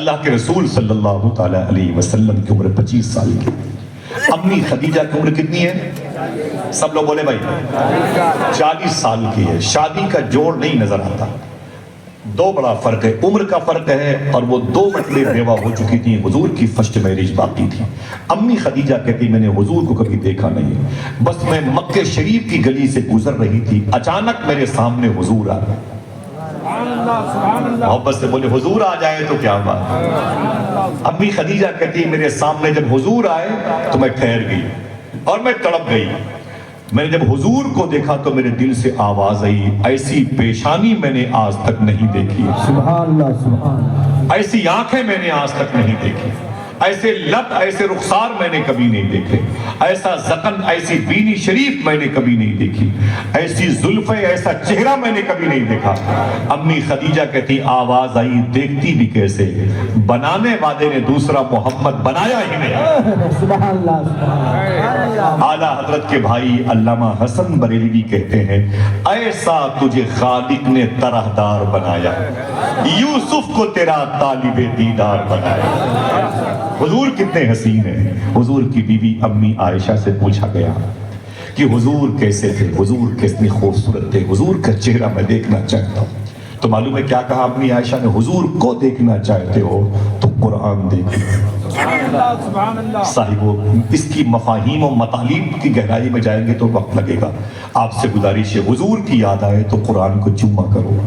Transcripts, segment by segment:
اللہ کے رسول صلی اللہ تعالیٰ علیہ وسلم کی عمر 25 سال کی. امی خدیجہ کی عمر کتنی ہے؟ سب لوگ بولے بھائی 40 سال کی ہے. شادی کا جوڑ نہیں نظر آتا. دو بڑا فرق ہے, عمر کا فرق ہے, اور وہ 2 مرتبہ بیوہ ہو چکی تھی. حضور کی فرسٹ میرج باقی تھی. امی خدیجہ کہتی میں نے حضور کو کبھی دیکھا نہیں, بس میں مکہ شریف کی گلی سے گزر رہی تھی, اچانک میرے سامنے حضور آ گئے. محبت سے بولے حضور آ جائے تو کیا بات. امی خدیجہ کہتی میرے سامنے جب حضور آئے تو میں ٹھہر گئی اور میں تڑپ گئی. میں نے جب حضور کو دیکھا تو میرے دل سے آواز آئی, ایسی پیشانی میں نے آج تک نہیں دیکھی. سبحان اللہ سبحان اللہ. ایسی آنکھیں میں نے آج تک نہیں دیکھی, ایسے لب ایسے رخسار میں نے کبھی نہیں دیکھے, ایسا ذقن ایسی بینی شریف میں نے کبھی نہیں دیکھی, ایسی زلفیں ایسا چہرہ میں نے کبھی نہیں دیکھا. امی خدیجہ کہتی آواز آئی, دیکھتی بھی کیسے, بنانے والے نے دوسرا محمد بنایا ہی نہیں. سبحان اللہ سبحان اللہ. اعلیٰ حضرت کے بھائی علامہ حسن بریلوی کہتے ہیں ایسا تجھے خالق نے طرحدار بنایا, یوسف کو تیرا طالب دیدار بنایا. حضور کتنے حسین ہیں. حضور کی بیوی امی عائشہ سے پوچھا گیا کہ حضور کیسے تھے, حضور کتنے خوبصورت تھے, حضور کا چہرہ میں دیکھنا چاہتا ہوں. تو معلوم ہے کیا کہا امی عائشہ نے, حضور کو دیکھنا چاہتے ہو تو قرآن دیکھیں. صاحبو اس کی مفاہیم و مطالب کی گہرائی میں جائیں گے تو وقت لگے گا. آپ سے گزارش ہے حضور کی یاد آئے تو قرآن کو چوما کرو.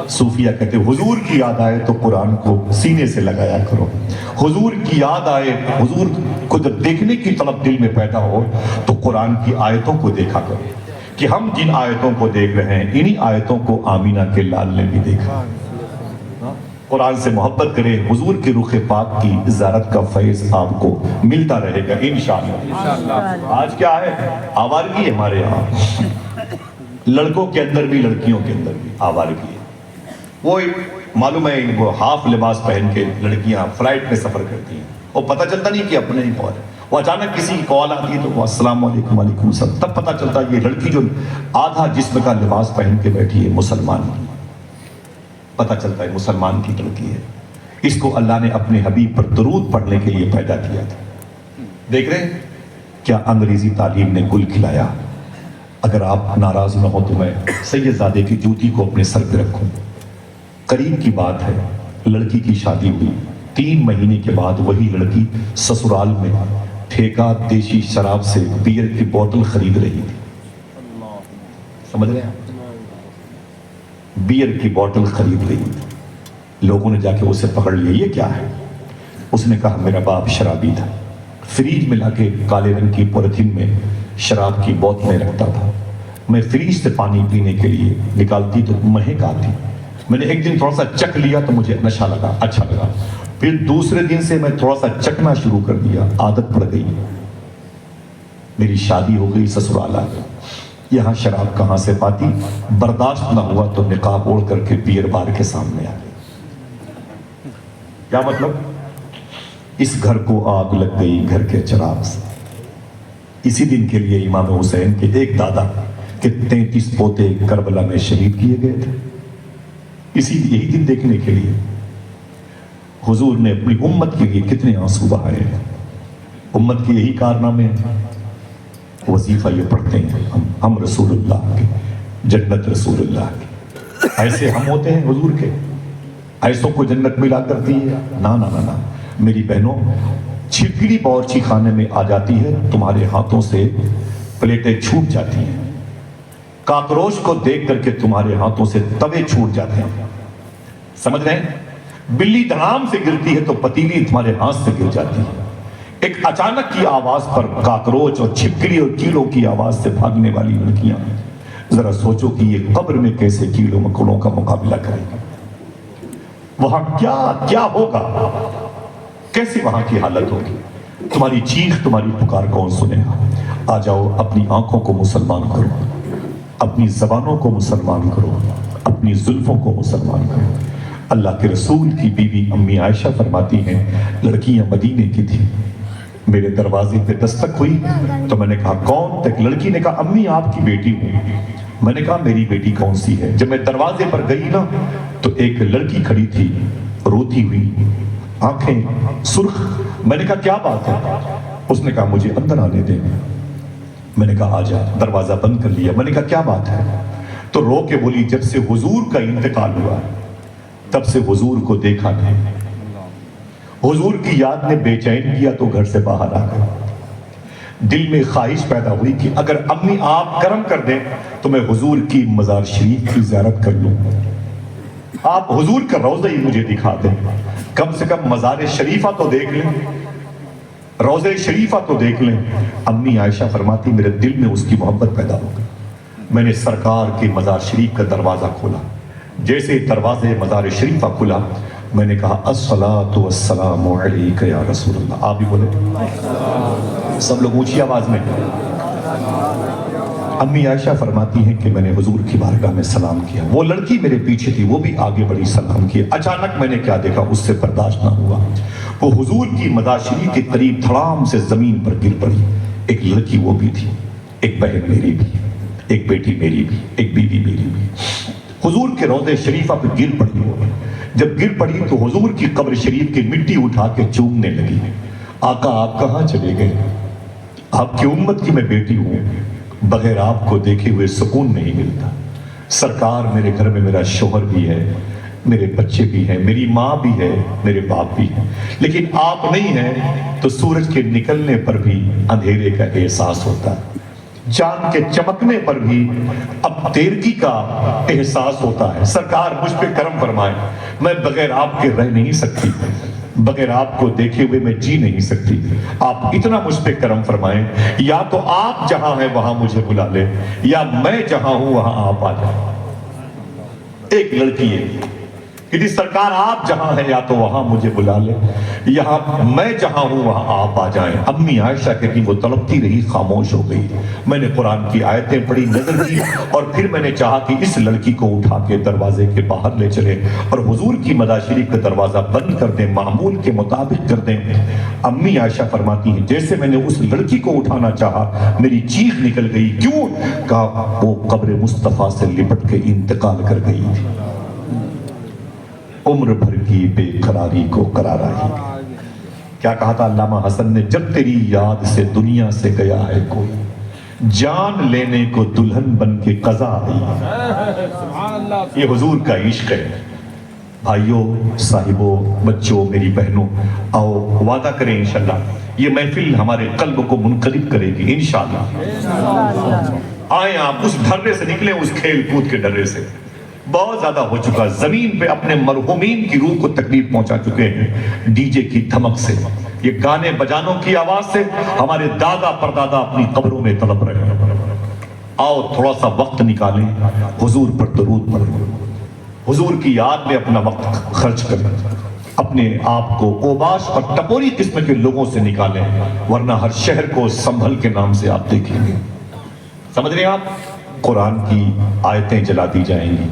صوفیہ کہتے حضور کی یاد آئے تو قرآن کو سینے سے لگایا کرو. حضور کی یاد آئے, حضور کو جب دیکھنے کی طلب دل میں پیدا ہو تو قرآن کی آیتوں کو دیکھا کرو کہ ہم جن آیتوں کو دیکھ رہے ہیں انہی آیتوں کو آمینہ کے لال نے بھی دیکھا. قرآن سے محبت کرے, حضور کے رخ پاک کی زیارت کا فیض آپ کو ملتا رہے گا انشاءاللہ. آج کیا ہے, آوارگی ہے ہمارے یہاں, لڑکوں کے اندر بھی لڑکیوں کے اندر بھی آوارگی ہے. وہ معلوم ہے ان کو ہاف لباس پہن کے لڑکیاں فلائٹ میں سفر کرتی ہیں, اور پتہ چلتا نہیں کہ اپنے ہی کال ہے. وہ اچانک کسی کی کال آتی ہے تو وہ السلام علیکم وعلیکم السلام, تب پتہ چلتا ہے یہ لڑکی جو آدھا جسم کا لباس پہن کے بیٹھی ہے مسلمان کی. پتہ چلتا ہے مسلمان کی لڑکی ہے. اس کو اللہ نے اپنے حبیب پر درود پڑھنے کے لیے پیدا کیا تھا. دیکھ رہے ہیں کیا انگریزی تعلیم نے گل کھلایا. اگر آپ ناراض نہ ہو تو میں سید زادے کی جوتی کو اپنے سر پہ رکھوں. قریب کی بات ہے, لڑکی کی شادی ہوئی, 3 مہینے کے بعد وہی لڑکی سسرال میں ٹھیکہ دیشی شراب سے بیئر کی بوتل خرید رہی تھی. سمجھ رہے ہیں, بیئر کی بوتل خرید رہی تھی. لوگوں نے جا کے اسے پکڑ لیا, یہ کیا ہے. اس نے کہا میرا باپ شرابی تھا, فریج میں لا کے کالے رنگ کی پولیتھین میں شراب کی بوتلیں رکھتا تھا. میں فریج سے پانی پینے کے لیے نکالتی تو مہک آتی. میں نے ایک دن تھوڑا سا چکھ لیا تو مجھے نشہ لگا, اچھا لگا. پھر دوسرے دن سے میں تھوڑا سا چکھنا شروع کر دیا, عادت پڑ گئی. میری شادی ہو گئی, سسرال آ گئی. یہاں شراب کہاں سے پاتی, برداشت نہ ہوا تو نقاب اوڑھ کر کے بیئر بار کے سامنے آ گئی. کیا مطلب, اس گھر کو آگ لگ گئی گھر کے چراغ سے. اسی دن کے لیے امام حسین کے ایک دادا کے 33 پوتے کربلا میں شہید کیے گئے تھے. یہی دن دیکھنے کے لیے حضور نے اپنی امت کے لیے کتنے آنسو بہائے. امت کے یہی کارنامے ہیں. وظیفہ یہ پڑھتے ہیں ہم رسول اللہ کے, جنت رسول اللہ کی. ایسے ہم ہوتے ہیں حضور کے, ایسوں کو جنت ملا کرتی ہے. نا نا نا نا میری بہنوں, چھپکلی باورچی خانے میں آ جاتی ہے, تمہارے ہاتھوں سے پلیٹیں چھوٹ جاتی ہیں. کاکروچ کو دیکھ کر کے تمہارے ہاتھوں سے توے چھوٹ جاتے ہیں. سمجھ رہے ہیں, بلی دھڑام سے گرتی ہے تو پتیلی تمہارے ہاتھ سے گر جاتی ہے. ایک اچانک کی آواز پر کاکروچ اور چھپکلی اور کیڑوں کی آواز سے بھاگنے والی لڑکیاں, ذرا سوچو کہ یہ قبر میں کیسے کیڑوں مکوڑوں کا مقابلہ کریں گے. وہاں کیا ہوگا, کیسی وہاں کی حالت ہوگی. تمہاری چیخ تمہاری پکار کون سنے گا. آ جاؤ اپنی آنکھوں کو مسلمان کرو, اپنی زبانوں کو مسلمان کرو, اپنی زلفوں کو مسلمان کرو. اللہ کے رسول کی بیوی امی عائشہ فرماتی ہیں لڑکیاں مدینے کی تھی. میرے دروازے پہ دستک ہوئی تو میں نے کہا کون. ایک لڑکی نے کہا امی آپ کی بیٹی ہوں. میں نے کہا میری بیٹی کون سی ہے. جب میں دروازے پر گئی نا تو ایک لڑکی کھڑی تھی, روتی ہوئی، آنکھیں سرخ۔ میں نے کہا کیا بات ہے؟ اس نے کہا مجھے اندر آنے دیں۔ میں نے کہا آجا، دروازہ بند کر لیا۔ میں نے کہا کیا بات ہے؟ تو رو کے بولی جب سے حضور کا انتقال ہوا تب سے حضور کو دیکھا نہیں، حضور کی یاد نے بے چین کیا تو گھر سے باہر آ گئے۔ دل میں خواہش پیدا ہوئی کہ اگر امی آپ کرم کر دیں تو میں حضور کی مزار شریف کی زیارت کر لوں، آپ حضور کا روضہ ہی مجھے دکھا دیں، کم سے کم مزار شریفہ تو دیکھ لیں، روضہ شریفہ تو دیکھ لیں۔ امی عائشہ فرماتی میرے دل میں اس کی محبت پیدا ہو گئی۔ میں نے سرکار کے مزار شریف کا دروازہ کھولا، جیسے دروازے مزار شریفہ کھلا میں نے کہا الصلاۃ والسلام علیک یا رسول اللہ۔ آپ بھی بولے، سب لوگ اونچی آواز میں۔ امی عائشہ فرماتی ہیں کہ میں نے حضور کی بارگاہ میں سلام کیا، وہ لڑکی میرے پیچھے تھی وہ بھی آگے بڑھی سلام کیا۔ اچانک میں نے کیا دیکھا اس سے برداشت نہ ہوا، وہ حضور کی مزار شریف کے قریب دھڑام سے زمین پر گر پڑی۔ ایک لڑکی وہ بھی تھی، ایک بہن میری بھی، ایک بیٹی میری بھی، ایک بیوی میری بھی، حضور کے روضہ شریفہ پہ گر پڑی۔ جب گر پڑی تو حضور کی قبر شریف کی مٹی اٹھا کے چومنے لگی۔ آقا آپ کہاں چلے گئے؟ آپ کی امت کی میں بیٹی ہوں، بغیر آپ کو دیکھے ہوئے سکون نہیں ملتا۔ سرکار میرے گھر میں میرا شوہر بھی ہے، میرے بچے بھی ہیں، میری ماں بھی ہے، میرے باپ بھی ہیں، لیکن آپ نہیں ہیں تو سورج کے نکلنے پر بھی اندھیرے کا احساس ہوتا ہے، چاند کے چمکنے پر بھی اب تیرگی کا احساس ہوتا ہے۔ سرکار مجھ پہ کرم فرمائے، میں بغیر آپ کے رہ نہیں سکتی، بغیر آپ کو دیکھے ہوئے میں جی نہیں سکتی۔ آپ اتنا مجھ پہ کرم فرمائیں، یا تو آپ جہاں ہیں وہاں مجھے بلا لیں، یا میں جہاں ہوں وہاں آپ آ جائیں۔ ایک لڑکی ہے کہ سرکار آپ جہاں ہیں یا تو وہاں مجھے بلا لیں، یا میں جہاں ہوں وہاں آپ آ جائیں۔ امی عائشہ کہتی وہ تڑپتی رہی، خاموش ہو گئی۔ میں نے قرآن کی آیتیں پڑھی، نظر دی، اور پھر میں نے چاہا کہ اس لڑکی کو اٹھا کے دروازے کے باہر لے چلے اور حضور کی مزار شریف کا دروازہ بند کر دیں، معمول کے مطابق کر دیں۔ امی عائشہ فرماتی ہیں جیسے میں نے اس لڑکی کو اٹھانا چاہا میری چیخ نکل گئی۔ کیوں؟ کہا وہ قبر مصطفیٰ سے لپٹ کے انتقال کر گئی تھی۔ عمر بھر کی بے قراری کو قرارا ہی۔ کیا کہا تھا علامہ حسن نے؟ جب تیری یاد سے دنیا سے گیا ہے کوئی، جان لینے کو دلہن بن کے قضا آئی۔ یہ حضور کا عشق ہے۔ بھائیوں، صاحبوں، بچوں، میری بہنوں، آؤ وعدہ کریں انشاءاللہ یہ محفل ہمارے قلب کو منقلب کرے گی انشاءاللہ۔ آئیں آپ اس ڈھرے سے نکلیں، اس کھیل کود کے ڈھرے سے۔ بہت زیادہ ہو چکا، زمین پہ اپنے مرحومین کی روح کو تکلیف پہنچا چکے ہیں ڈی جے کی دھمک سے، یہ گانے بجانوں کی آواز سے ہمارے دادا پردادا اپنی قبروں میں تڑپ رہے ہیں۔ آؤ تھوڑا سا وقت نکالیں، حضور پر درود پڑھیں، حضور کی یاد میں اپنا وقت خرچ کریں، اپنے آپ کو اوباش اور ٹپوری قسم کے لوگوں سے نکالیں، ورنہ ہر شہر کو سنبھل کے نام سے آپ دیکھیں گے۔ سمجھ رہے ہیں آپ؟ قرآن کی آیتیں جلا دی جائیں گی،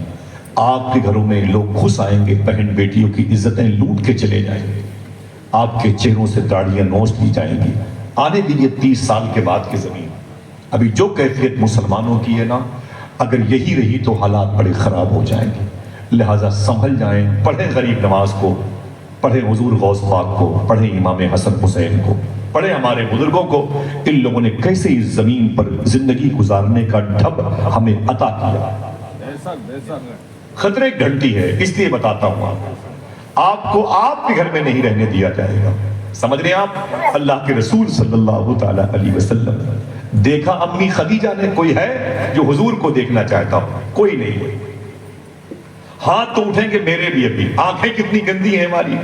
آپ کے گھروں میں لوگ گھس آئیں گے، بہن بیٹیوں کی عزتیں لوٹ کے چلے جائیں گے، آپ کے چہروں سے داڑیاں نوچ لی جائیں گی۔ آنے دیجیے 30 سال کے بعد کی زمین، ابھی جو کیفیت مسلمانوں کی ہے نا، اگر یہی رہی تو حالات بڑے خراب ہو جائیں گے۔ لہٰذا سنبھل جائیں، پڑھیں غریب نواز کو، پڑھیں حضور غوث پاک کو، پڑھیں امام حسن حسین کو، پڑھیں ہمارے بزرگوں کو۔ ان لوگوں نے کیسے اس زمین پر زندگی گزارنے کا ڈھب ہمیں عطا کیا۔ خطرے گھنٹی ہے، اس لیے بتاتا ہوں آپ کو آپ کے گھر میں نہیں رہنے دیا جائے گا۔ سمجھ رہے ہیں آپ؟ اللہ کے رسول صلی اللہ تعالیٰ علیہ وسلم دیکھا امی خدیجہ نے، کوئی ہے جو حضور کو دیکھنا چاہتا ہو؟ کوئی نہیں۔ ہاتھ تو اٹھیں گے میرے لیے بھی، آنکھیں کتنی گندی ہیں ہماری،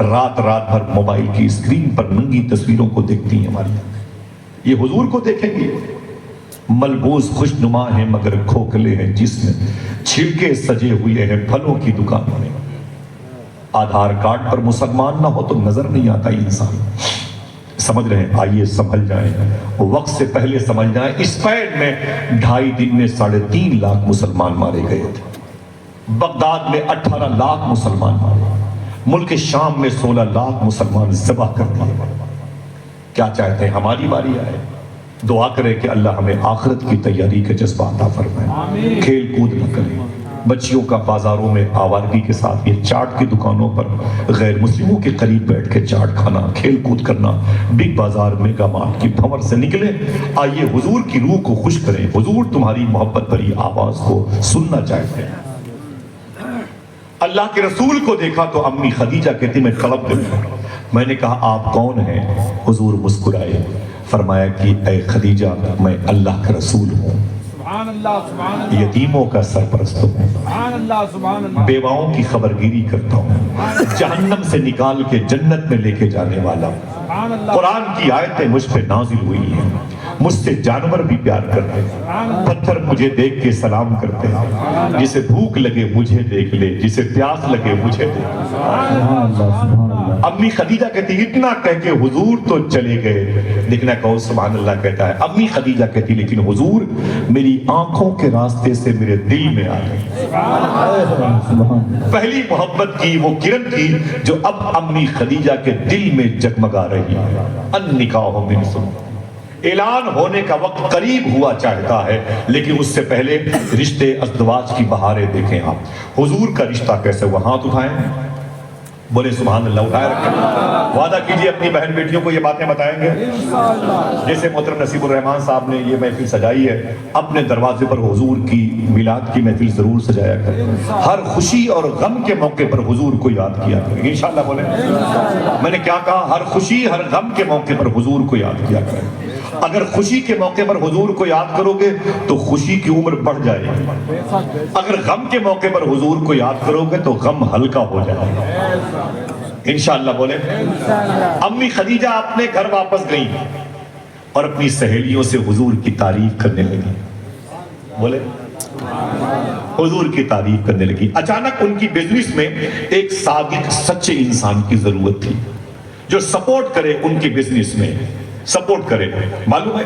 رات رات بھر موبائل کی اسکرین پر ننگی تصویروں کو دیکھتی ہیں ہماری آنکھیں۔ یہ حضور کو دیکھیں گے؟ ملبوس خوش نما ہیں مگر کھوکھلے ہیں جس میں، چھلکے سجے ہوئے ہیں پھلوں کی دکانوں میں۔ آدھار کارڈ پر مسلمان نہ ہو تو نظر نہیں آتا انسان۔ سمجھ رہے ہیں؟ آئیے سنبھل جائیں، وقت سے پہلے سمجھ جائیں۔ اسپین میں 2.5 دن میں 3.5 لاکھ مسلمان مارے گئے تھے، بغداد میں 18 لاکھ مسلمان مارے، ملک شام میں 16 لاکھ مسلمان ذبح کر دیے۔ کیا چاہتے ہیں ہماری باری آئے؟ دعا کریں کہ اللہ ہمیں آخرت کی تیاری کا جذبہ عطا فرمائے، کھیل کود نہ کریں، بچیوں کا بازاروں میں آوارگی کے ساتھ یہ چاٹ کی دکانوں پر غیر مسلموں کے قریب بیٹھ کے چاٹ کھانا، کھیل کود کرنا، بگ بازار میگا مارٹ کی بھنور سے نکلے، آئیے حضور کی روح کو خوش کریں، حضور تمہاری محبت بھری آواز کو سننا چاہتے ہیں۔ اللہ کے رسول کو دیکھا تو امی خدیجہ کہتی میں کڑپ گئی۔ میں نے کہا آپ کون ہیں؟ حضور مسکرائے، فرمایا کہ اے خدیجہ میں اللہ کا رسول ہوں، یتیموں کا سرپرست ہوں، بیواؤں کی خبرگیری کرتا ہوں، جہنم سے نکال کے جنت میں لے کے جانے والا ہوں۔ قرآن کی آیتیں مجھ پہ نازل ہوئی ہیں، مجھ سے جانور بھی پیار کرتے ہیں، پتھر مجھے دیکھ کے سلام کرتے ہیں، جسے بھوک لگے مجھے دیکھ لے، جسے پیاس لگے مجھے دیکھ لے۔ امی خدیجہ کہتی اتنا کہہ کے حضور تو چلے گئے، لیکن کہو سبحان اللہ کہتا ہے، امی خدیجہ کہتی لیکن حضور میری آنکھوں کے راستے سے میرے دل میں آ گئی۔ پہلی محبت کی وہ کرن تھی جو اب امی خدیجہ کے دل میں جگمگا رہی ہے۔ النکاح من سنت، اعلان ہونے کا وقت قریب ہوا چاہتا ہے، لیکن اس سے پہلے رشتے ازدواج کی بہاریں دیکھیں آپ۔ حضور کا رشتہ کیسے ہوا؟ ہاتھ اٹھائیں، بولے سبحان اللہ، اٹھائے رکھیں، وعدہ کیجئے اپنی بہن بیٹیوں کو یہ باتیں بتائیں گے۔ جیسے محترم نصیب الرحمان صاحب نے یہ محفل سجائی ہے، اپنے دروازے پر حضور کی میلاد کی محفل ضرور سجایا کریں، ہر خوشی اور غم کے موقع پر حضور کو یاد کیا کریں، انشاءاللہ بولیں۔ میں نے کیا کہا؟ ہر خوشی ہر غم کے موقع پر حضور کو یاد کیا کریں۔ اگر خوشی کے موقع پر حضور کو یاد کرو گے تو خوشی کی عمر بڑھ جائے گی، اگر غم کے موقع پر حضور کو یاد کرو گے تو غم ہلکا ہو جائے گا، انشاءاللہ بولے۔ امی خدیجہ اپنے گھر واپس گئیں اور اپنی سہیلیوں سے حضور کی تعریف کرنے لگی، بولے حضور کی تعریف کرنے لگی۔ اچانک ان کی بزنس میں ایک صادق سچے انسان کی ضرورت تھی جو سپورٹ کرے، ان کی بزنس میں سپورٹ کرے، معلوم ہے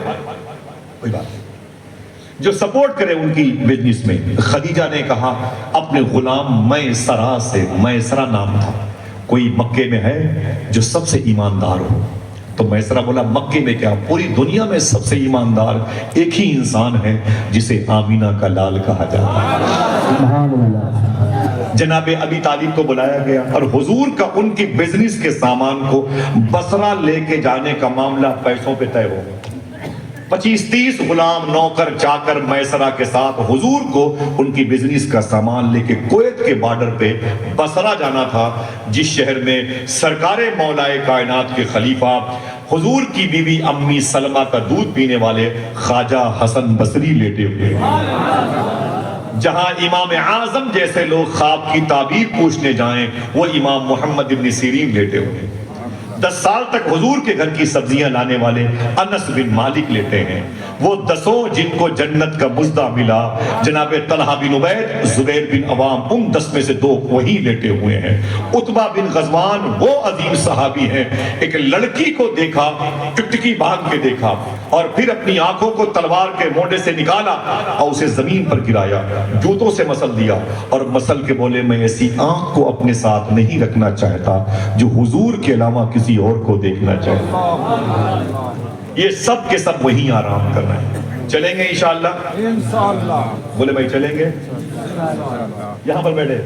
کوئی بات، جو سپورٹ کرے ان کی بزنس میں۔ خدیجہ نے کہا اپنے غلام میسرہ سے، میسرہ نام تھا، کوئی مکے میں ہے جو سب سے ایماندار ہو؟ تو میسرہ بولا مکے میں کیا، پوری دنیا میں سب سے ایماندار ایک ہی انسان ہے جسے آمینہ کا لال کہا جاتا ہے۔ جناب ابی طالب کو بلایا گیا اور حضور کا ان کی بزنس کے سامان کو بصرہ لے کے جانے کا معاملہ پیسوں پہ طے ہو گیا۔ 25-30 غلام نوکر چاکر میسرہ کے ساتھ حضور کو ان کی بزنس کا سامان لے کے کویت کے بارڈر پہ بصرہ جانا تھا، جس شہر میں سرکار مولا کائنات کے خلیفہ حضور کی بیوی امی سلمہ کا دودھ پینے والے خواجہ حسن بصری لیٹے ہوئے، جہاں امام اعظم جیسے لوگ خواب کی تعبیر پوچھنے جائیں وہ امام محمد ابن سیرین لیٹے ہوئے، 10 سال تک حضور کے گھر کی سبزیاں لانے والے انس بن مالک لیٹے ہیں، وہ 10 جن کو جنت کا مزدہ ملا، جناب طلحہ بن عبید، زبیر بن عوام، ان 10 میں سے 2 وہی لیٹے ہوئے ہیں۔ عتبہ بن غزوان وہ عظیم صحابی ہیں، ایک لڑکی کو دیکھا، ٹکٹکی باندھ کے دیکھا اور پھر اپنی آنکھوں کو تلوار کے مونڈے سے نکالا اور اسے زمین پر گرایا، جوتوں سے مسل دیا اور مسل کے بولے میں ایسی آنکھ کو اپنے ساتھ نہیں رکھنا چاہتا جو حضور کے علاوہ کسی اور کو دیکھنا چاہتا۔ یہ سب کے سب وہیں آرام کر رہے ہیں۔ چلیں گے انشاءاللہ؟ بولے بھائی چلیں گے؟ یہاں پر بیٹھے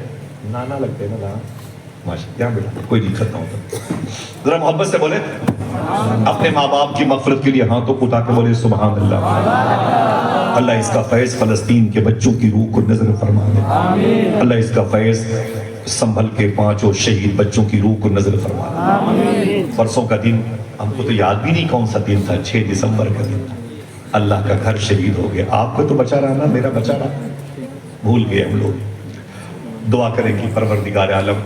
نانا لگتے ہیں نا، ماشاءاللہ یہاں بیٹھے، کوئی دقت نہ ہوتا، ذرا محبت سے بولے اپنے ماں باپ کی مغفرت کے لیے ہاتھوں کو اٹھا کے بولے سبحان اللہ۔ اللہ اس کا فیض فلسطین کے بچوں کی روح کو نظر فرما دے، اللہ اس کا فیض سنبھل کے 5 شہید بچوں کی روح کو نظر فرما دے۔ پرسوں کا دن ہم کو تو یاد بھی نہیں کون سا دن تھا، 6 دسمبر کا دن تھا، اللہ کا گھر شہید ہو گیا، آپ کو تو بچا رہا نا، میرا بچا رہا، بھول گئے ہم لوگ۔ دعا کریں کہ پروردگار عالم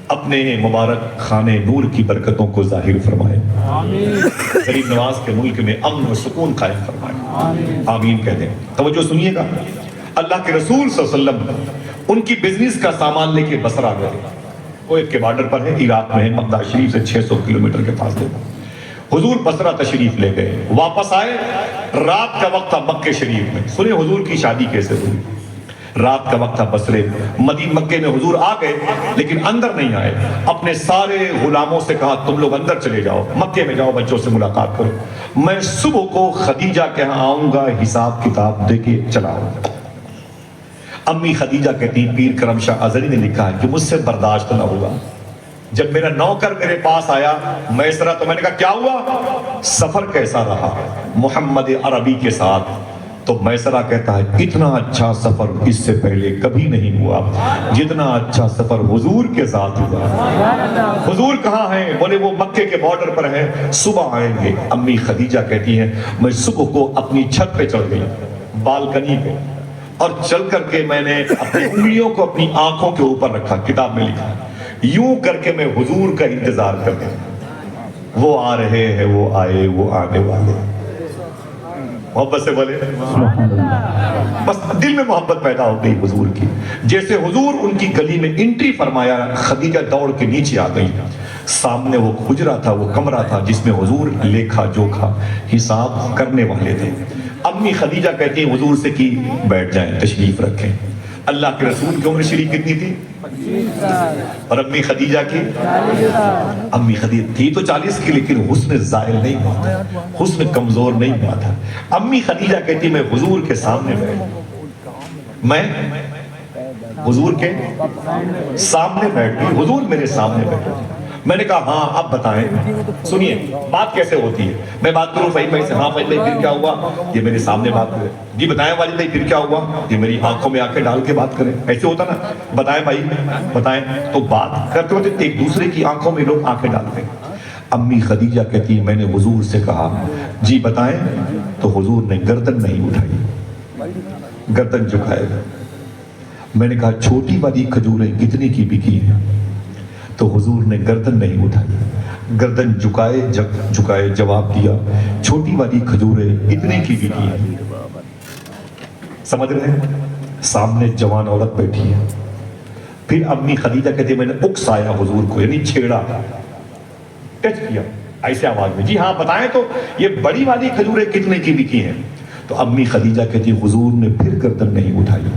اپنے مبارک خانے نور کی برکتوں کو ظاہر فرمائے، غریب نواز کے ملک میں امن و سکون قائم فرمائے، آمین کہہ دیں۔ توجہ سنیے گا، اللہ کے رسول صلی اللہ علیہ وسلم ان کی بزنس کا سامان لے کے بصرہ گئے، کویت کے بارڈر پر ہے، عراق میں ہے، مکہ شریف سے 600 کلومیٹر کے فاصلے پر۔ حضور بصرہ تشریف لے گئے، واپس آئے، رات کا وقت تھا مکہ شریف میں۔ سنیں حضور کی شادی کیسے ہوئی، رات کا وقت تھا بصرے، مکے میں حضور آ گئے لیکن اندر نہیں آئے، اپنے سارے غلاموں سے کہا تم لوگ اندر چلے جاؤ، مکے میں جاؤ، بچوں سے ملاقات کرو، میں صبح کو خدیجہ کے ہاں آؤں گا، حساب کتاب دے کے چلا آؤں گا۔ امی خدیجہ کہتی ہیں پیر کرم شاہ ازلی نے لکھا ہے کہ مجھ سے برداشت نہ ہوا، جب میرا نوکر میرے پاس آیا میسرہ، تو میں نے کہا کیا ہوا، سفر کیسا رہا محمد عربی کے ساتھ؟ تو میسرہ کہتا ہے اتنا اچھا سفر اس سے پہلے کبھی نہیں ہوا جتنا اچھا سفر حضور کے ساتھ ہوا۔ حضور کہاں ہیں؟ بولے وہ مکے کے بارڈر پر ہیں، صبح آئیں گے۔ امی خدیجہ کہتی ہیں میں صبح کو اپنی چھت پہ چڑھ گئی، بالکنی پہ، اور چل کر کے میں نے اپنی انگلیوں کو اپنی آنکھوں کے اوپر رکھا، کتاب میں لکھا یوں کر کے میں حضور کا انتظار کرتا ہوں، وہ آ رہے ہیں، وہ آئے، وہ آنے والے۔ محبت سے بولے بس دل میں محبت پیدا ہو گئی حضور کی۔ جیسے حضور ان کی گلی میں انٹری فرمایا، خدیجہ دوڑ کے نیچے آ گئی۔ سامنے وہ حجرہ تھا، وہ کمرہ تھا جس میں حضور لیکھا جوکھا حساب کرنے والے تھے۔ امی خدیجہ کہتی ہیں حضور سے کہ بیٹھ جائیں، تشریف رکھیں۔ اللہ کے رسول کی عمر شریف کتنی تھی؟ اور امی خدیجہ کی؟ امی خدیجہ تھی تو 40 کی، لیکن حسن زائل نہیں ہوا تھا، حسن کمزور نہیں ہوا تھا۔ امی خدیجہ کہتی میں حضور کے سامنے بیٹھ، میں حضور کے سامنے بیٹھ گئی، حضور میرے سامنے بیٹھ گئی۔ میں نے کہا ہاں اب بتائیں، سنیے بات کیسے ہوتی ہے، میں بات کروں فہیم بھائی سے، ہاں فہیم بھائی پھر کیا ہوا، یہ میرے سامنے بات کرے، جی بتائیں والد بھائی پھر کیا ہوا، یہ میری آنکھوں میں آنکھیں ڈال کے بات کریں، ایسے ہوتا نا، بتائیں بھائی بتائیں، تو بات کرتے ہوتے ایک دوسرے کی آنکھوں میں لوگ آنکھیں ڈالتے ہیں۔ امی خدیجہ کہتی میں نے حضور سے کہا جی بتائیں، تو حضور نے گردن نہیں اٹھائی، گردن جھکائے گا۔ میں نے کہا چھوٹی والی کھجوریں کتنے کی بکی ہیں؟ تو حضور نے گردن نہیں اٹھائی، گردن جھکائے جواب دیا چھوٹی والی کھجوریں اتنے کی بکی ہیں۔ سمجھ رہے ہیں؟ سامنے جوان عورت بیٹھی ہے۔ پھر امی خدیجہ کہتے میں نے اکسایا حضور کو، یعنی چھیڑا، ٹچ کیا ایسے آواز میں، جی ہاں بتائیں تو یہ بڑی والی کھجوریں کتنے کی بکی ہیں؟ تو امی خدیجہ کہتی حضور نے پھر گردن نہیں اٹھائی،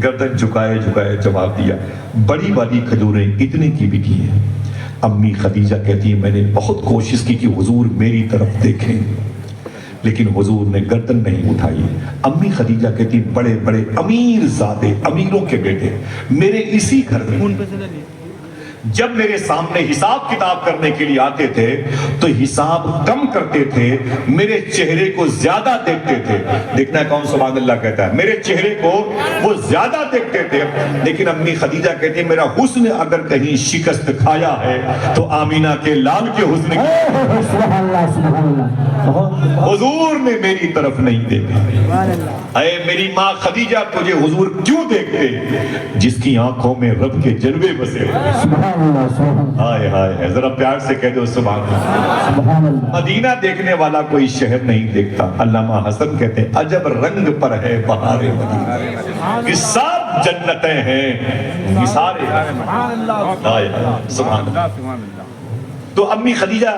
گردن جھکائے جواب دیا بڑی والی کھجوریں اتنے کی بکی ہیں۔ امی خدیجہ کہتی میں نے بہت کوشش کی کہ حضور میری طرف دیکھیں، لیکن حضور نے گردن نہیں اٹھائی۔ امی خدیجہ کہتی بڑے بڑے امیر زادے، امیروں کے بیٹے میرے اسی گھر میں جب میرے سامنے حساب کتاب کرنے کے لیے آتے تھے تو حساب کم کرتے تھے، میرے چہرے کو زیادہ دیکھتے تھے۔ دیکھنا ہے کون سبحان اللہ کہتا ہے، میرے چہرے کو وہ زیادہ دیکھتے تھے۔ لیکن امی خدیجہ کہتی میرا حسن اگر کہیں شکست کھایا ہے تو آمینہ کے لال کے حسن حضور نے میری طرف نہیں دیکھا۔ اے میری ماں خدیجہ تجھے حضور کیوں دیکھتے؟ جس کی آنکھوں میں رب کے جلوے بسے ہوئے۔ ہائے ہائے ذرا پیار سے کہہ دو سبحان اللہ۔ مدینہ دیکھنے والا کوئی شہر نہیں دیکھتا۔ علامہ حسن کہتے ہیں عجب رنگ پر ہے بہار مدینہ، کہ سب جنتیں ہیں یہ سارے۔ سبحان اللہ۔ تو امی خدیجہ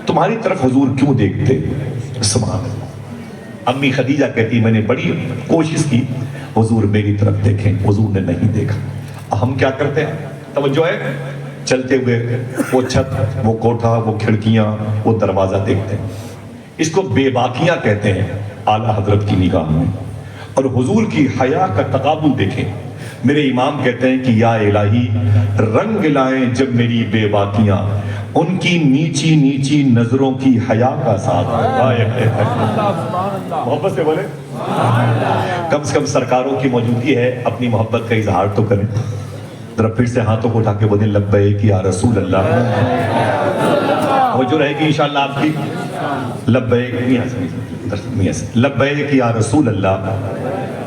تمہاری طرف حضور کیوں دیکھتے؟ سبحان اللہ۔ امی خدیجہ کہتی میں نے بڑی کوشش کی حضور میری طرف دیکھیں، حضور نے نہیں دیکھا۔ ہم کیا کرتے ہیں؟ توجہ ہے، چلتے ہوئے وہ چھت، وہ کوٹھا، وہ کھڑکیاں، وہ دروازہ دیکھتے ہیں، اس کو بے باکیاں کہتے ہیں اعلیٰ حضرت کی نگاہ میں۔ اور حضور کی حیا کا تقابل دیکھیں۔ میرے امام کہتے ہیں کہ یا الہی رنگ لائیں جب میری بے باکیاں، ان کی نیچی نیچی نظروں کی حیا کا ساتھ۔ محبت سے بولے، کم سے کم سرکاروں کی موجودگی ہے، اپنی محبت کا اظہار تو کریں۔ ذرا پھر سے ہاتھوں کو اٹھا کے بولیں لبیک یا رسول اللہ۔ وہ جو رہے گی انشاءاللہ آپ کی لبیک لبیک یا رسول اللہ۔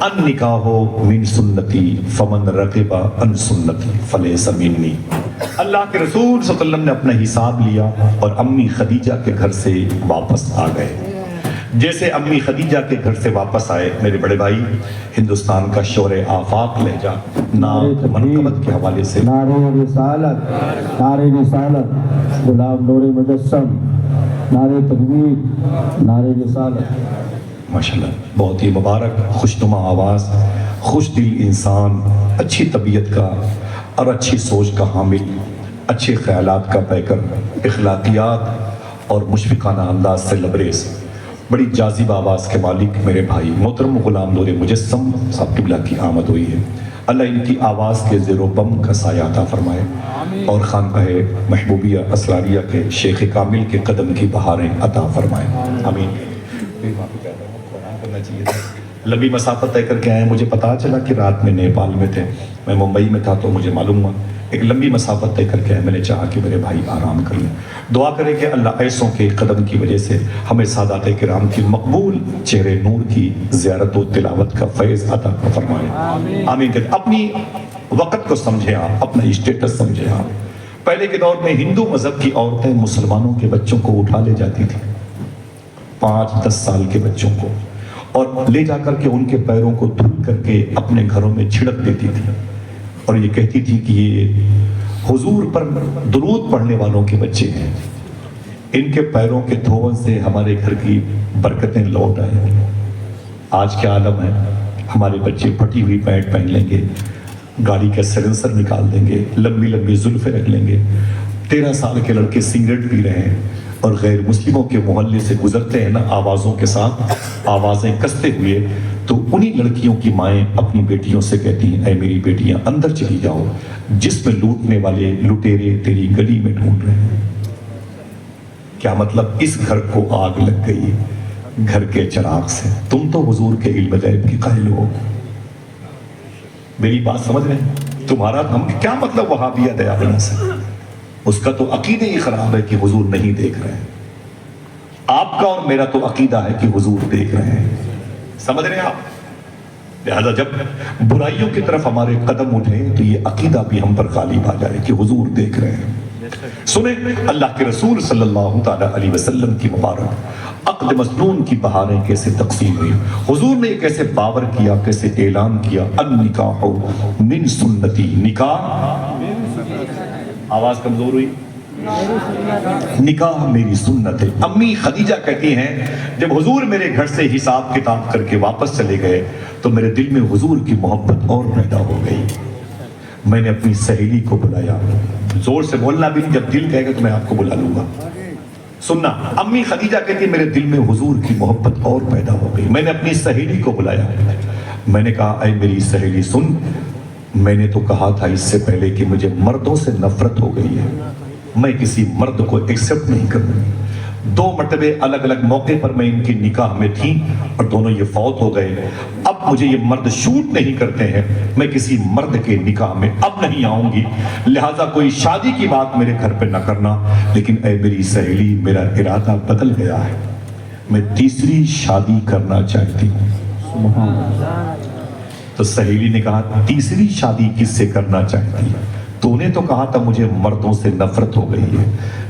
ان نکاح من سنتی فمن رغب عن سنتی فلیس منی۔ اللہ کے رسول صلی اللہ علیہ وسلم نے اپنا حساب لیا اور امی خدیجہ کے گھر سے واپس آ گئے۔ جیسے امی خدیجہ کے گھر سے واپس آئے میرے بڑے بھائی، ہندوستان کا شور آفاق لہجہ نام منقبت کے حوالے سے نعرہ رسالت، نعرہ رسالت، غلام نور مجسم، نعرہ تکبیر، نعرہ رسالت۔ ماشاءاللہ بہت ہی مبارک خوشنما آواز، خوش دل انسان، اچھی طبیعت کا اور اچھی سوچ کا حامل، اچھے خیالات کا پیکر، اخلاقیات اور مشفقانہ انداز سے لبریز، بڑی جاذب آواز کے مالک میرے بھائی محترم غلام نور مجسم صاحب قبلہ کی آمد ہوئی ہے. اللہ ان کی آواز کے زیر و بم کا سایہ عطا فرمائے اور خانقاہ محبوبیہ اسراریہ کے شیخ کامل کے قدم کی بہاریں عطا فرمائے. آمین. لمبی مسافت طے کر کے آئے. مجھے پتا چلا کہ رات میں نیپال میں تھے, میں ممبئی میں تھا, تو مجھے معلوم ہوا ایک لمبی مسافت طے کر کے آئے. میں نے چاہا کہ میرے بھائی آرام کر لیں. دعا کریں کہ اللہ ایسوں کے قدم کی وجہ سے ہمیں سادات کرام کی مقبول چہرے نور کی زیارت و تلاوت کا فیض عطا فرمائے. آمین. کہ اپنی وقت کو سمجھیں آپ, اپنا اسٹیٹس سمجھیں آپ. پہلے کے دور میں ہندو مذہب کی عورتیں مسلمانوں کے بچوں کو اٹھا لے جاتی تھیں, 5-10 سال کے بچوں کو, اور لے جا کر کے ان کے پیروں کو دھل کر کے اپنے گھروں میں چھڑک دیتی تھی اور یہ کہتی تھی کہ یہ حضور پر درود پڑھنے والوں کے بچے ہیں, ان کے پیروں کے دھون سے ہمارے گھر کی برکتیں لوٹ آئیں. آج کیا عالم ہے, ہمارے بچے پھٹی ہوئی پینٹ پہن لیں گے, گاڑی کا سلنسر نکال دیں گے, لمبی لمبی زلفیں رکھ لیں گے. 13 سال کے لڑکے سگریٹ پی رہے ہیں اور غیر مسلموں کے محلے سے گزرتے ہیں نا آوازوں کے ساتھ, آوازیں کستے ہوئے, تو انہی لڑکیوں کی مائیں اپنی بیٹیوں سے کہتی ہیں اے میری بیٹیاں اندر چلی جاؤ, جس میں لوٹنے والے لٹیرے تیری گلی میں ڈھونڈ رہے ہیں. کیا مطلب, اس گھر کو آگ لگ گئی گھر کے چراغ سے. تم تو حضور کے علم غیب کی قائل ہو. میری بات سمجھ رہے ہیں؟ تمہارا ہم کیا مطلب وہابیہ دیابنا سے, اس کا تو عقیدہ ہی خراب ہے کہ حضور نہیں دیکھ رہے ہیں. آپ کا اور میرا تو عقیدہ ہے کہ حضور دیکھ رہے ہیں. سمجھ رہے ہیں آپ؟ لہذا جب برائیوں کی طرف ہمارے قدم اٹھیں تو یہ عقیدہ بھی ہم پر غالب آ جائے کہ حضور دیکھ رہے ہیں. سنیں اللہ کے رسول صلی اللہ تعالی علیہ وسلم کی مبارک عقد مسنون کی بہاریں کیسے تقسیم ہوئی. حضور نے کیسے باور کیا, کیسے اعلان کیا, النکاح من سنتی, نکاح, آواز کمزور ہوئی, نکاح میری سنت ہے. امی خدیجہ کہتی ہیں جب حضور میرے گھر سے حساب کتاب کر کے واپس چلے گئے تو میرے دل میں حضور کی محبت اور پیدا ہو گئی. میں نے اپنی سہیلی کو بلایا, زور سے بولنا بھی نہیں, جب دل کہے گا تو میں آپ کو بلا لوں گا. سننا, امی خدیجہ کہتی میرے دل میں حضور کی محبت اور پیدا ہو گئی. میں نے اپنی سہیلی کو بلایا, میں نے کہا اے میری سہیلی سن, میں نے تو کہا تھا اس سے پہلے کہ مجھے مردوں سے نفرت ہو گئی ہے, میں کسی مرد کو ایکسپٹ نہیں کروں. 2 مرتبہ الگ الگ موقع پر میں ان کی نکاح میں تھی اور دونوں یہ فوت ہو گئے. اب مجھے یہ مرد شوٹ نہیں کرتے ہیں, میں کسی مرد کے نکاح میں اب نہیں آؤں گی. لہٰذا کوئی شادی کی بات میرے گھر پہ نہ کرنا. لیکن اے میری سہیلی, میرا ارادہ بدل گیا ہے, میں تیسری شادی کرنا چاہتی ہوں. سبحان اللہ. تو سہیلی نے کہا تیسری شادی کس سے کرنا چاہتی ہے؟ تو نے تو کہا تھا مجھے مردوں سے نفرت ہو گئی ہے.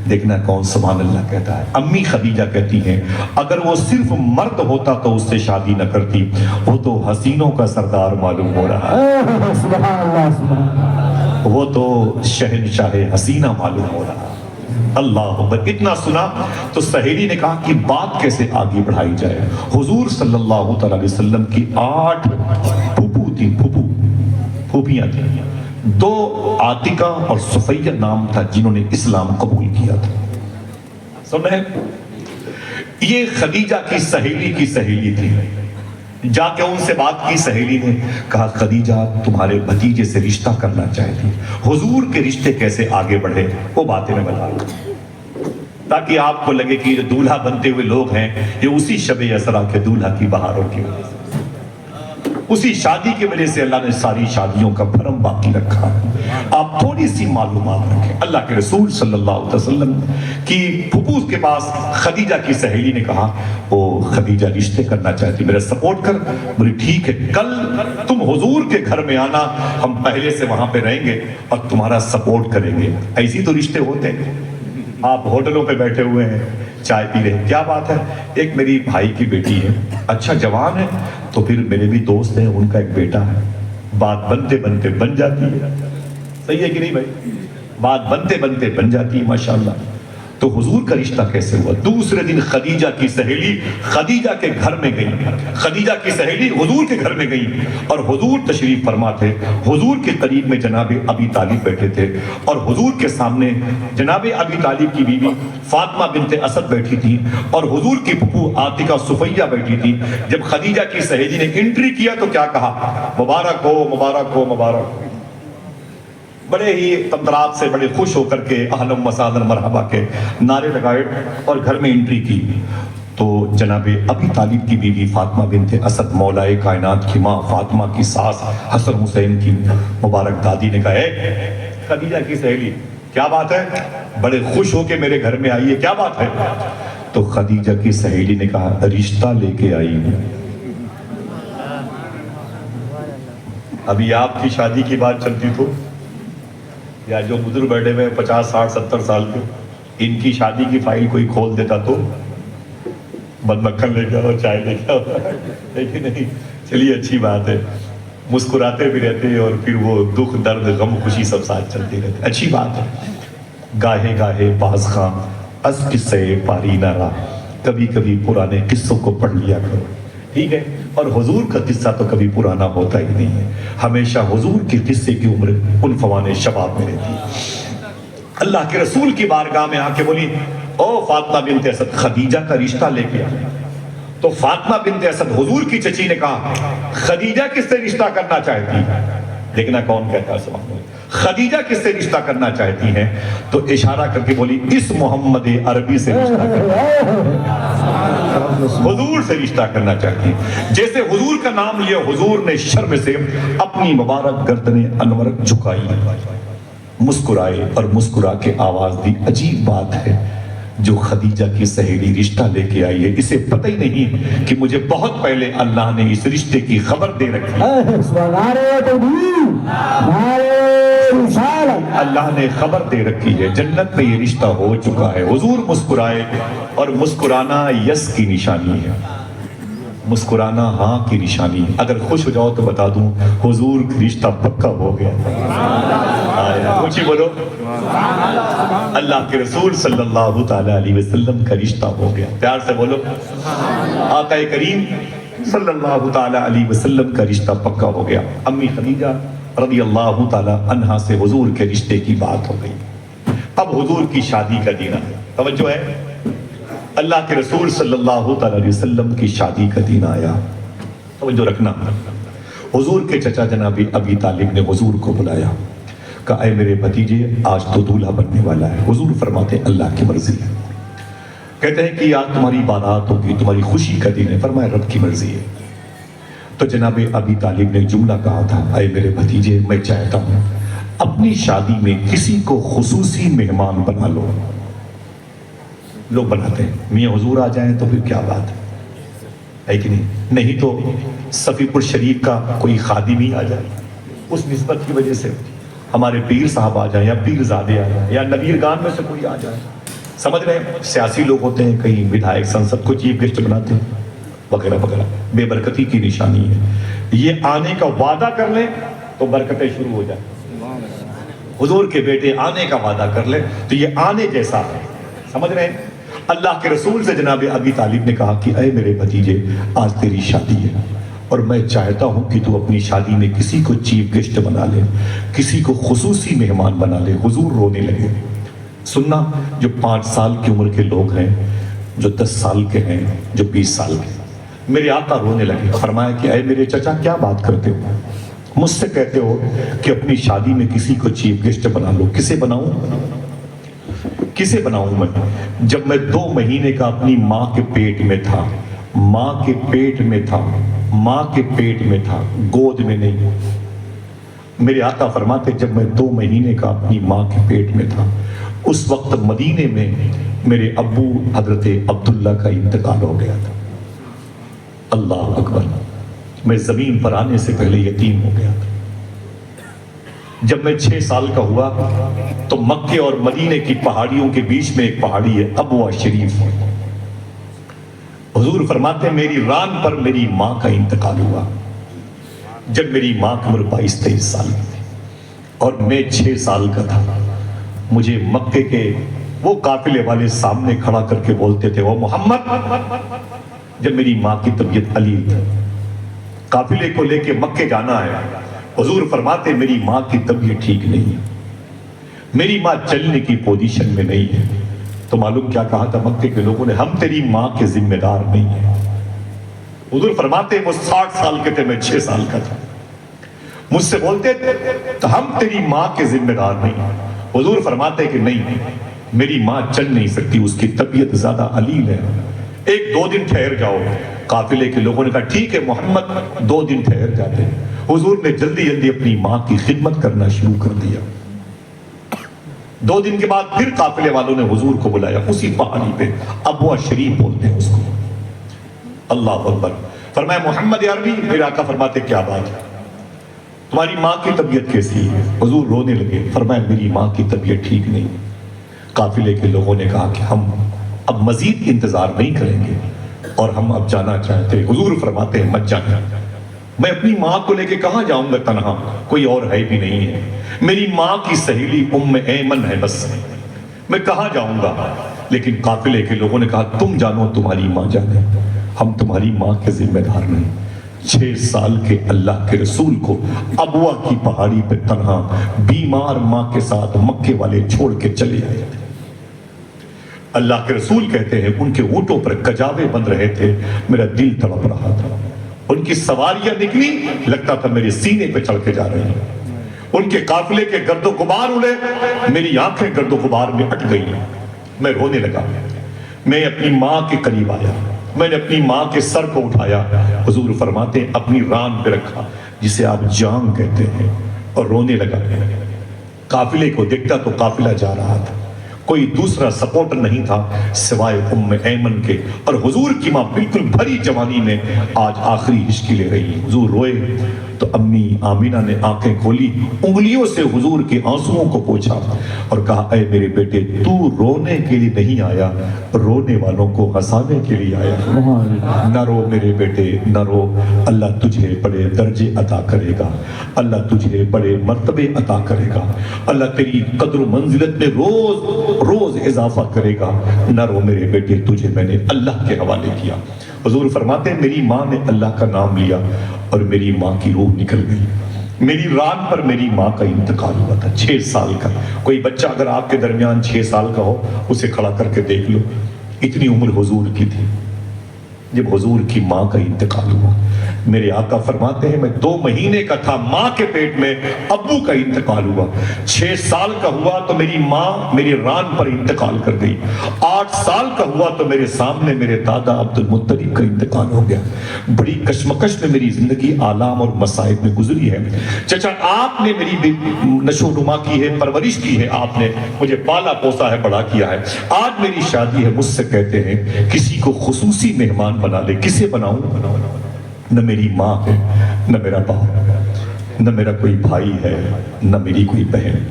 دیکھنا کون سبحان اللہ کہتا ہے. امی خدیجہ کہتی ہیں اگر وہ صرف مرد ہوتا تو اس سے شادی نہ کرتی, وہ تو حسینوں کا سردار معلوم ہو رہا ہے, وہ تو شہنشاہ حسینہ معلوم ہو رہا ہے. اللہ اکبر. اتنا سنا تو سہیلی نے کہا کہ بات کیسے آگے بڑھائی جائے. حضور صلی اللہ تعالی علیہ وسلم کی 8 پھوپھو تھی, پھوپھیاں تھیں. 2 عاتقہ اور صفیہ نام تھا جنہوں نے اسلام قبول کیا تھا. سن رہے ہیں؟ یہ خدیجہ کی سہیلی تھی. جا کے ان سے بات کی, سہیلی نے کہا خدیجہ تمہارے بھتیجے سے رشتہ کرنا چاہتی. حضور کے رشتے کیسے آگے بڑھے وہ باتیں میں بتا دوں تاکہ آپ کو لگے کہ یہ دولہا بنتے ہوئے لوگ ہیں یہ اسی شب اسرا کے دولہا کی بہاروں کی وجہ سے, اسی شادی کی وجہ سے اللہ نے ساری شادیوں کا بھرم باقی رکھا. آپ تھوڑی سی معلومات رکھیں. اللہ کے رسول صلی اللہ علیہ وسلم کی پھوپھو کے پاس خدیجہ کی سہیلی نے کہا وہ خدیجہ رشتے کرنا چاہتی, میرا سپورٹ کر. بولی ٹھیک ہے, کل تم حضور کے گھر میں آنا, ہم پہلے سے وہاں پہ رہیں گے اور تمہارا سپورٹ کریں گے. ایسی تو رشتے ہوتے ہیں. آپ ہوٹلوں پہ بیٹھے ہوئے ہیں, چائے پی رہے ہیں, کیا بات ہے ایک میری بھائی کی بیٹی ہے, اچھا جوان ہے, تو پھر میرے بھی دوست ہیں ان کا ایک بیٹا ہے. بات بنتے بنتے بن جاتی ہے. صحیح ہے کہ نہیں بھائی؟ بات بنتے بنتے بن جاتی ہے ماشاءاللہ. تو حضور کا رشتہ کیسے ہوا؟ دوسرے دن خدیجہ کی سہیلی خدیجہ کے گھر میں گئی، خدیجہ کی سہیلی حضور کے گھر میں گئی اور حضور تشریف فرما تھے۔ حضور کے قریب میں جناب ابی طالب بیٹھے تھے اور حضور کے سامنے جناب ابی طالب کی بیوی فاطمہ بنت اسد بیٹھی تھی اور حضور کی پھپھو عاتقہ صفیہ بیٹھی تھی۔ جب خدیجہ کی سہیلی نے انٹری کیا تو کیا کہا؟ مبارک ہو، مبارک ہو، مبارک ہو۔ بڑے ہی تندرات سے بڑے خوش ہو کر کے اہلا وسہلا مرحبا کے نعرے لگائے اور گھر میں انٹری کی۔ تو جناب ابی طالب کی بیوی فاطمہ بنت اسد مولائے کائنات کی ماں فاطمہ کی ساس حسن حسین کی مبارک دادی نے کہا اے خدیجہ کی سہیلی کیا بات ہے؟ بڑے خوش ہو کے میرے گھر میں آئی ہے، کیا بات ہے؟ تو خدیجہ کی سہیلی نے کہا رشتہ لے کے آئی ہوں۔ ابھی آپ کی شادی کی بات چلتی تو یا جو بزرگ بیٹھے ہوئے 50 60 70 سال کے ان کی شادی کی فائل کوئی کھول دیتا تو بد مکھن لے کے آؤ، چائے لے کے آؤ، لیکن نہیں، چلیے اچھی بات ہے، مسکراتے بھی رہتے ہیں اور پھر وہ دکھ درد غم خوشی سب ساتھ چلتے رہتے، اچھی بات ہے۔ گاہے گاہے باز خاں از قصے پاری نہ رہا، کبھی کبھی پرانے قصوں کو پڑھ لیا کرو، ٹھیک ہے؟ اور حضور کا قصہ تو کبھی پرانا ہوتا ہی نہیں ہے، ہمیشہ حضور کے قصے کی عمر عنفوان شباب میں رہتی ہے۔ اللہ کے رسول کی بارگاہ میں آ کے بولی او فاطمہ بنت اسد خدیجہ کا رشتہ لے کے آ۔ تو فاطمہ بنت اسد حضور کی چچی نے کہا خدیجہ کس سے رشتہ کرنا چاہتی ہے؟ دیکھنا کون کہتا ہے سبحان اللہ، خدیجہ کس سے رشتہ کرنا چاہتی ہیں؟ تو اشارہ کر کے بولی اس محمد عربی سے رشتہ کرنا، حضور سے رشتہ کرنا چاہتی ہیں۔ جیسے حضور کا نام لیا حضور نے شرم سے اپنی مبارک گردن انور جھکائی، مسکرائے اور مسکرا کے آواز دی۔ عجیب بات ہے جو خدیجہ کی سہیلی رشتہ لے کے آئی ہے، اسے پتہ ہی نہیں کہ مجھے بہت پہلے اللہ نے اس رشتے کی خبر دے رکھی ہے۔ اللہ نے خبر دے رکھی ہے، جنت میں یہ رشتہ ہو چکا ہے۔ حضور مسکرائے اور مسکرانا یس کی نشانی ہے، مسکرانا ہاں کی نشانی ہے۔ اگر خوش ہو جاؤ تو بتا دوں حضور کا رشتہ پکا ہو گیا۔ کچھ ہی بولو، اللہ کے رسول صلی اللہ تعالیٰ علیہ وسلم کا رشتہ ہو گیا۔ پیار سے بولو، آقا کریم صلی اللہ تعالیٰ علیہ وسلم کا رشتہ پکا ہو گیا۔ امی خدیجہ رضی اللہ تعالیٰ عنہا سے حضور کے رشتے کی بات ہو گئی۔ اب حضور کی شادی کا دن ہے، توجہ ہے، اللہ کے رسول صلی اللہ تعالیٰ علیہ وسلم کی شادی کا دن آیا، توجہ رکھنا۔ حضور کے چچا جناب ابی طالب نے حضور کو بلایا، کہا اے میرے بھتیجے آج تو دولہا بننے والا ہے۔ حضور فرماتے اللہ کی مرضی ہے۔ کہتے ہیں کہ آج تمہاری بارات ہوگی، تمہاری خوشی کا دن ہے، فرمایا رب کی مرضی ہے۔ تو جناب ابی طالب نے جملہ کہا تھا اے میرے بھتیجے میں چاہتا ہوں اپنی شادی میں کسی کو خصوصی مہمان بنا لو۔ لوگ بناتے ہیں میاں حضور آ جائیں تو پھر کیا بات ہے کہ نہیں؟ نہیں تو صفی پور شریف کا کوئی خادم ہی آ جائے، اس نسبت کی وجہ سے ہمارے پیر صاحب آ جائیں یا پیر زادے آ جائیں یا نویر گان میں سے کوئی آ جائے، سمجھ رہے ہیں؟ سیاسی لوگ ہوتے ہیں، کہیں ودھائک سنسد کو چیف گیسٹ بناتے ہیں وغیرہ وغیرہ، بے برکتی کی نشانی ہے۔ یہ آنے کا وعدہ کر لیں تو برکتیں شروع ہو جائیں۔ حضور کے بیٹے آنے کا وعدہ کر لیں تو یہ آنے جیسا ہے، سمجھ رہے ہیں؟ اللہ کے رسول سے جناب ابی طالب نے کہا کہ اے میرے بھتیجے آج تیری شادی ہے اور میں چاہتا ہوں کہ تو اپنی شادی میں کسی کو چیف گیسٹ بنا لے، کسی کو خصوصی مہمان بنا لے۔ حضور رونے لگے۔ سننا، جو 5 سال کی عمر کے لوگ ہیں، جو 10 سال کے ہیں، جو 20 سال کے، میرے آقا رونے لگے، فرمایا کہ اے میرے چچا کیا بات کرتے ہو؟ مجھ سے کہتے ہو کہ اپنی شادی میں کسی کو چیف گیسٹ بنا لو، کسے بناؤں؟ کسے بناؤں میں؟ جب میں 2 مہینے کا اپنی ماں کے پیٹ میں تھا، ماں کے پیٹ میں تھا، ماں کے پیٹ میں تھا، گود میں نہیں۔ میرے آقا فرماتے جب میں 2 مہینے کا اپنی ماں کے پیٹ میں تھا، اس وقت مدینے میں میرے ابو حضرت عبداللہ کا انتقال ہو گیا تھا۔ اللہ اکبر، میں زمین پر آنے سے پہلے یتیم ہو گیا تھا۔ جب میں 6 سال کا ہوا تو مکے اور مدینے کی پہاڑیوں کے بیچ میں ایک پہاڑی ہے ابوا شریف، حضور فرماتے ہیں میری ران پر میری ماں کا انتقال ہوا جب میری ماں کی عمر 22-23 سال کی تھی اور میں 6 سال کا تھا۔ مجھے مکے کے وہ قافلے والے سامنے کھڑا کر کے بولتے تھے وہ محمد، جب میری ماں کی طبیعت علیل تھی، قافلے کو لے کے مکے جانا ہے، حضور فرماتے میری ماں کی طبیعت ٹھیک نہیں ہے، میری ماں چلنے کی پوزیشن میں نہیں ہے، تو معلوم کیا کہا تھا مکے کے لوگوں نے؟ ہم تیری ماں کے ذمہ دار نہیں ہیں۔ حضور فرماتے وہ 60 سال کے تھے، میں 6 سال کا تھا، مجھ سے بولتے تو ہم تیری ماں کے ذمہ دار نہیں ہیں۔ حضور فرماتے کہ نہیں، میری ماں چل نہیں سکتی، اس کی طبیعت زیادہ علیل ہے، 1-2 دن ٹھہر جاؤ۔ قافلے کے لوگوں نے کہا ٹھیک ہے محمد، 2 دن ٹھہر جاتے۔ حضور نے جلدی جلدی اپنی ماں کی خدمت کرنا شروع کر دیا۔ 2 دن کے بعد پھر قافلے والوں نے حضور کو بلایا اسی پہاڑی پہ، ابوا شریف بولتے ہیں اس کو۔ اللہ اکبر۔ فرمایا محمد عربی، میرے آقا فرماتے کیا بات ہے، تمہاری ماں کی طبیعت کیسی ہے؟ حضور رونے لگے، فرمایا میری ماں کی طبیعت ٹھیک نہیں۔ قافلے کے لوگوں نے کہا کہ ہم اب مزید انتظار نہیں کریں گے اور ہم اب جانا چاہتے ہیں۔ حضور فرماتے ہیں مت جانا، میں اپنی ماں کو لے کے کہاں جاؤں گا تنہا، کوئی اور ہے بھی نہیں ہے، میری ماں کی سہیلی ام ایمن ہے بس، میں کہاں جاؤں گا۔ لیکن قافلے کے لوگوں نے کہا تم جانو، تمہاری ماں جانے، ہم تمہاری ماں کے ذمہ دار نہیں۔ 6 سال کے اللہ کے رسول کو ابوا کی پہاڑی پہ تنہا بیمار ماں کے ساتھ مکے والے چھوڑ کے چلے آئے تھے۔ اللہ کے رسول کہتے ہیں ان کے اونٹوں پر کجاوے بن رہے تھے، میرا دل تڑپ رہا تھا، ان کی سواریاں نکلی، لگتا تھا میرے سینے پہ چڑھ کے جا رہی ہیں، ان کے قافلے کے گرد و غبار اڑے، میری آنکھیں گرد و غبار میں اٹ گئی، میں رونے لگا۔ میں اپنی ماں کے قریب آیا، میں نے اپنی ماں کے سر کو اٹھایا، حضور فرماتے ہیں اپنی ران پہ رکھا جسے آپ جان کہتے ہیں، اور رونے لگا۔ قافلے کو دیکھتا تو قافلہ جا رہا تھا، کوئی دوسرا سپورٹر نہیں تھا سوائے ام ایمن کے، اور حضور کی ماں بالکل بھری جوانی میں آج آخری ہچکی لے رہی۔ حضور روئے تو امی آمینہ نے آنکھیں کھولی، انگلیوں سے حضور کے آنسوؤں کو پوچھا اور کہا اے میرے بیٹے، تو رونے کے لیے نہیں آیا، رونے والوں کو ہنسانے کے لیے آیا۔ نہ رو میرے بیٹے، نہ رو، اللہ تجھے بڑے درجے عطا کرے گا، اللہ تجھے بڑے مرتبے عطا کرے گا، اللہ تیری قدر و منزلت میں روز اضافہ کرے گا۔ نہ رو میرے بیٹے، تجھے میں نے اللہ کے حوالے کیا۔ حضور فرماتے ہیں میری ماں نے اللہ کا نام لیا اور میری ماں کی روح نکل گئی۔ میری ران پر میری ماں کا انتقال ہوا تھا، 6 سال کا۔ کوئی بچہ اگر آپ کے درمیان 6 سال کا ہو، اسے کھڑا کر کے دیکھ لو، اتنی عمر حضور کی تھی جب حضور کی ماں کا انتقال ہوا۔ میرے آقا فرماتے ہیں میں 2 مہینے کا تھا، ماں کے پیٹ میں ابو کا انتقال ہوا۔ 6 سال کا ہوا تو میری ماں میری ران پر انتقال کر گئی۔ 8 سال کا ہوا تو میرے سامنے میرے دادا عبد المطلب کا انتقال ہو گیا۔ بڑی کشمکش میں میری زندگی آلام اور مصائب میں گزری ہے۔ چچا آپ نے میری نشو و نما کی ہے، پرورش کی ہے، آپ نے مجھے پالا پوسا ہے، بڑا کیا ہے۔ آج میری شادی ہے، مجھ سے کہتے ہیں کسی کو خصوصی مہمان بنا لے، کسے بناؤں؟ نہ میری ماں ہے، نہ میرا باپ، نہ میرا کوئی بھائی ہے، نہ میری کوئی بہن،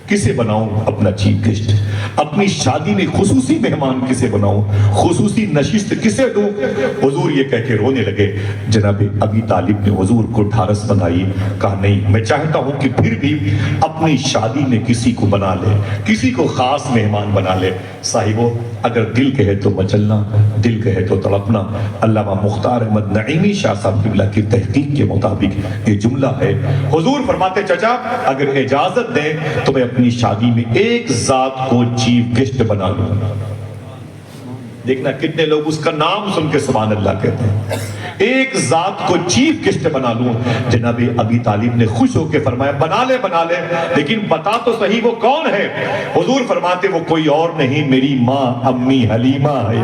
کسے بناؤں اپنا چیف گیسٹ؟ اپنی شادی میں خصوصی مہمان کسے بناؤں؟ خصوصی نشست کسے دوں؟ حضور یہ کہہ کے رونے لگے۔ جناب ابی طالب نے حضور کو ڈھارس بندھائی، کہا نہیں، میں چاہتا ہوں کہ پھر بھی اپنی شادی میں کسی کو بنا لے، کسی کو خاص مہمان بنا لے۔ صاحبو، اگر دل کہے تو مچلنا، دل کہے تو تڑپنا۔ علامہ مختار احمد نعیمی شاہ صاحب قبلہ کی تحقیق کے مطابق یہ جملہ ہے۔ حضور فرماتے چچا اگر اجازت دیں تو میں اپنی شادی میں ایک ذات کو چیف گیسٹ بنا لوں۔ دیکھنا کتنے لوگ اس کا نام سن کے سبحان اللہ کہتے ہیں۔ ایک ذات کو چیف گیسٹ بنا لوں۔ جناب ابی طالب نے خوش ہو کے فرمایا بنا لے، لیکن بتا تو صحیح وہ کون ہے؟ حضور فرماتے وہ کوئی اور نہیں، میری ماں امی حلیمہ ہے۔